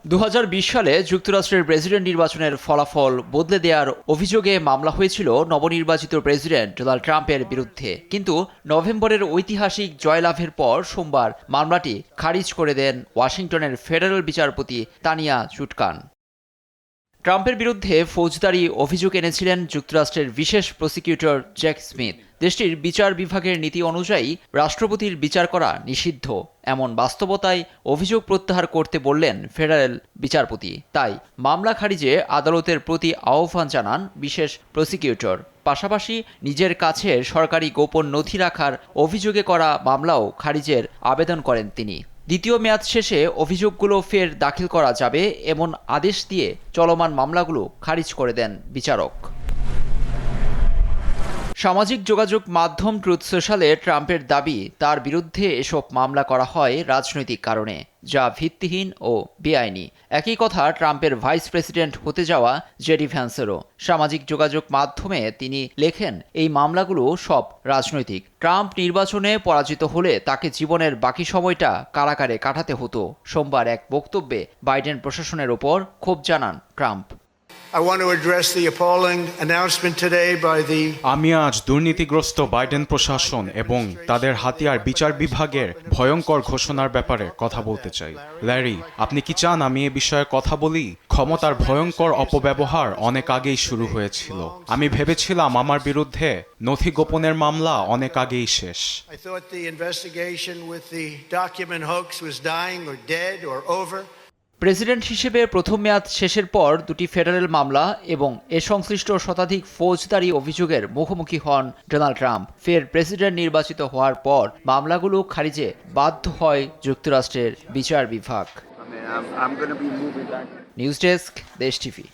2020 সালে যুক্তরাষ্ট্রের প্রেসিডেন্ট নির্বাচনের ফলাফল বদলে দেওয়ার অভিযোগে মামলা হয়েছিল নবনির্বাচিত প্রেসিডেন্ট ডোনাল্ড ট্রাম্পের বিরুদ্ধে, কিন্তু নভেম্বরের ঐতিহাসিক জয়লাভের পর সোমবার মামলাটি খারিজ করে দেন ওয়াশিংটনের ফেডারেল বিচারপতি তানিয়া চুটকান। ট্রাম্পের বিরুদ্ধে ফৌজদারি অভিযোগ এনেছিলেন যুক্তরাষ্ট্রের বিশেষ প্রসিকিউটর জ্যাক স্মিথ। দেশটির বিচার বিভাগের নীতি অনুযায়ী রাষ্ট্রপতির বিচার করা নিষিদ্ধ, এমন বাস্তবতায় অভিযোগ প্রত্যাহার করতে বললেন ফেডারেল বিচারপতি। তাই মামলা খারিজে আদালতের প্রতি আহ্বান জানান বিশেষ প্রসিকিউটর। পাশাপাশি নিজের কাছে সরকারি গোপন নথি রাখার অভিযোগে করা মামলাও খারিজের আবেদন করেন তিনি। দ্বিতীয় মেয়াদ শেষে অভিযোগগুলো ফের দাখিল করা যাবে এমন আদেশ দিয়ে চলমান মামলাগুলো খারিজ করে দেন বিচারক। সামাজিক যোগাযোগ মাধ্যম ট্রুথ সোশ্যালে ট্রাম্পের দাবি, তার বিরুদ্ধে এসব মামলা করা হয় রাজনৈতিক কারণে, যা ভিত্তিহীন ও বেআইনি। একই কথা ট্রাম্পের ভাইস প্রেসিডেন্ট হতে যাওয়া জেডি ভ্যান্সেরও। সামাজিক যোগাযোগ মাধ্যমে তিনি লেখেন, এই মামলাগুলো সব রাজনৈতিক। ট্রাম্প নির্বাচনে পরাজিত হলে তাকে জীবনের বাকি সময়টা কারাগারে কাটাতে হতো। সোমবার এক বক্তব্যে বাইডেন প্রশাসনের ওপর ক্ষোভ জানান ট্রাম্প। আমি আজ দুর্নীতিগ্রস্ত বাইডেন প্রশাসন এবং তাদের হাতিয়ার বিচার বিভাগের ভয়ঙ্কর ঘোষণার ব্যাপারে কথা বলতে চাই। ল্যারি, আপনি কি চান আমি এ বিষয়ে কথা বলি? ক্ষমতার ভয়ঙ্কর অপব্যবহার অনেক আগেই শুরু হয়েছিল। আমি ভেবেছিলাম আমার বিরুদ্ধে নথি গোপনের মামলা অনেক আগেই শেষ। প্রেসিডেন্ট হিসেবে প্রথম মেয়াদ শেষের পর দুটি ফেডারেল মামলা এবং এ সংশ্লিষ্ট শতাধিক ফৌজদারি অভিযোগের মুখোমুখি হন ডোনাল্ড ট্রাম্প। ফের প্রেসিডেন্ট নির্বাচিত হওয়ার পর মামলাগুলো খারিজে বাধ্য হয় যুক্তরাষ্ট্রের বিচার বিভাগ। নিউজ ডেস্ক, দেশ টিভি।